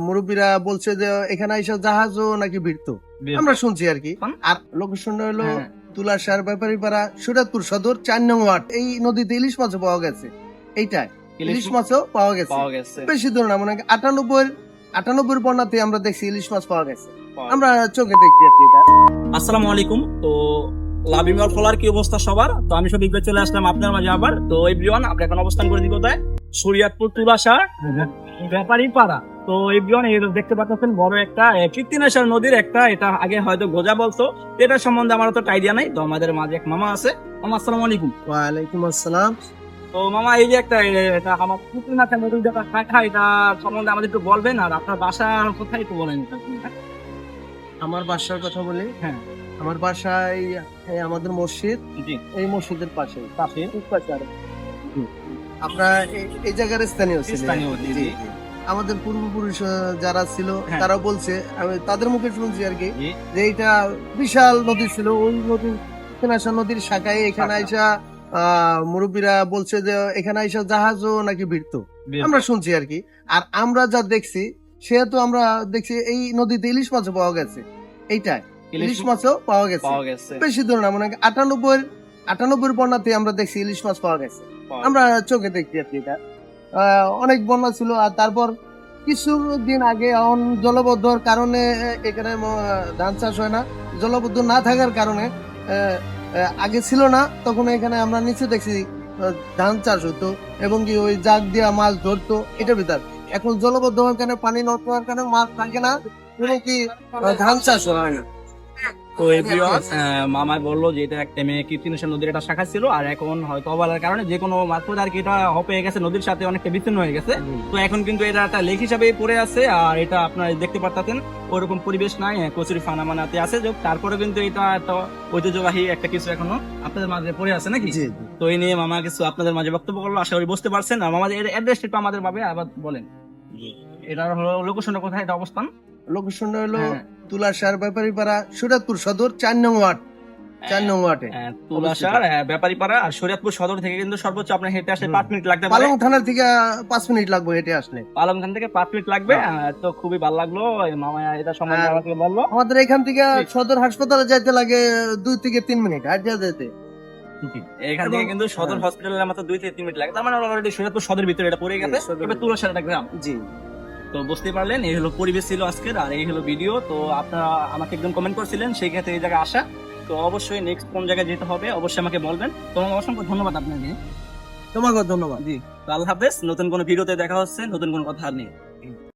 মুরব্বীরা বলছে যে এখানে এসে জাহাজও নাকি ভিড়তো, আমরা শুনছি আর কি। আর লোকেশনটা হলো তুলাসার ব্যাপারীপাড়া, সুরাতপুর সদর 4 নং ওয়ার্ড। এই নদীতে ইলিশ মাছও পাওয়া গেছে, এইটাই ইলিশ মাছও পাওয়া গেছে। বেশি দূর না, মনে হয় 98 বন্যাতে আমরা দেখছি ইলিশ মাছ পাওয়া গেছে, আমরা চোখে দেখছি আর কি এটা। আসসালামু আলাইকুম। তো লাভিমাল ফলার কি অবস্থা সবার? তো আমি সব বিগত চলে আসলাম আপনার মাঝে আবার। তো এভরিওয়ান, আমরা এখন অবস্থান করে দিব কোথায়? শরীয়তপুর তুলাসার ব্যাপারী পাড়া। তো এভরিওয়ান, এই দেখতে পাচ্ছেন বড় একটা কীর্তিনেশ্বর নদীর একটা, এটা আগে হয়তো গোজা বলতো, এটা সম্বন্ধে আমার তো আইডিয়া নাই। তো আমাদের মাঝে এক মামা আছে। মামা আসসালামু আলাইকুম। ওয়ালাইকুম আসসালাম। তো মামা, এই যে একটা এটা আমার কীর্তিনাথের নদীর যেটা শাখা, এটা সম্বন্ধে আমাদের একটু বলবেন, আর আপনার বাসা কোথায় একটু বলেন। আমার বাসার কথা বলি, হ্যাঁ, আমার বাসায় আমাদের মসজিদ, জি, এই মসজিদের পাশে পাশে আপনার এই জায়গার স্থানীয় ছিলেন। স্থানীয়, জি, জি। আমাদের পূর্বপুরুষ যারা ছিল হ্যাঁ। তারা বলছে, আমি তাদের মুখে শুনছি আর কি, জি। যে এটা বিশাল নদী ছিল। ওই নদীর কেনাসা নদীর শাখায় এখানে আইসা মুরব্বীরা বলছে যে এখানে আইসা জাহাজও নাকি ভিড়তো, আমরা শুনছি আর কি। আর আমরা যা দেখছি, সেহেতু আমরা দেখছি এই নদীতে ইলিশ মাছও পাওয়া গেছে, এইটাই ইলিশ মাছও পাওয়া গেছে। বেশি দূর না, মনে হয় 98 বন্যাতে আমরা দেখছি ইলিশ মাছ পাওয়া গেছে, আমরা চোখে দেখছি আর কি এটা। অনেক বন্যা ছিল। আর তারপর কিছুদিন আগে এখন জলবদ্ধর কারণে এখানে ধান চাষ হয় না। জলবদ্ধ না থাকার কারণে আগে ছিল না, তখন এখানে আমরা নিচে দেখছি ধান চাষ হতো এবং কি ওই জাগ দিয়া মাছ ধরতো এটার ভিতর। এখন জলবদ্ধ হওয়ার কারণে, পানি নষ্ট হওয়ার কারণে মাছ থাকে না এবং কি ধান চাষ হয় না। তো এভরিওয়ান, মামাই বললো যে এটা একটা মেয়ে কীর্তিনেশ্বর নদীর একটা শাখা ছিল, আর এখন হয়তো অবহেলার কারণে যে কোনো মাত্র আর কি এটা হয়ে গেছে, নদীর সাথে অনেকটা বিচ্ছিন্ন হয়ে গেছে। তো এখন কিন্তু এটা একটা লেক হিসাবে পড়ে আছে, আর এটা আপনারা দেখতে পারতেন ওরকম পরিবেশ নাই, কচুরি ফানা মানাতে আছে। তারপরে কিন্তু এটা একটা ঐতিহ্যবাহী একটা কিছু এখনো আপনাদের মাঝে পড়ে আছে নাকি? তো এই নিয়ে মামা কিছু আপনাদের মাঝে বক্তব্য করলো, আশা করি বুঝতে পারছেন। আর মামা এর অ্যাড্রেসটা একটু আমাদের ভাবে আবার বলেন, এটার হলো লোকেশনটা কোথায়, এটা অবস্থান? লোকেশনটা হলো তুলাসার ব্যাপারীপাড়া, সুরাতপুর সদর 4 নং ওয়ার্ড। 4 নং ওয়ার্ডে তুলাসার ব্যাপারীপাড়া আর শরীয়তপুর সদর থেকে কিন্তু সর্বোচ্চ আপনার হেঁটে আসলে 5 মিনিট লাগতে পারে। পালং থানার থেকে 5 মিনিট লাগবে হেঁটে আসলে। পালং থানা থেকে 5 মিনিট লাগবে। তো খুবই ভালো লাগলো মামা এটা সম্বন্ধে আমাকে বললো। আমাদের এখান থেকে সদর হাসপাতালে যাইতে লাগে 2 থেকে 3 মিনিট হাঁটা যেতে। এখান থেকে কিন্তু সদর হসপিটালে মাত্র 2 থেকে 3 মিনিট লাগে। তার মানে অলরেডি শরীয়তপুর সদরের ভিতরে এটা পড়ে গেছে। এবার তুলাসার একটা গ্রাম। জি। তো বুঝতে পারলেন, এই হলো পরিবেশ ছিল আজকের, আর এই হলো ভিডিও। তো আপনারা আমাকে একদম কমেন্ট করছিলেন সেই ক্ষেত্রে এই জায়গায় আসা। তো অবশ্যই নেক্সট কোন জায়গায় যেতে হবে অবশ্যই আমাকে বলবেন। তোমাকে অসংখ্য ধন্যবাদ আপনাকে। তোমাকে ধন্যবাদ। জি, তো আল্লাহ হাফেজ। নতুন কোনো ভিডিওতে দেখা হচ্ছে নতুন কোনো কথা নিয়ে।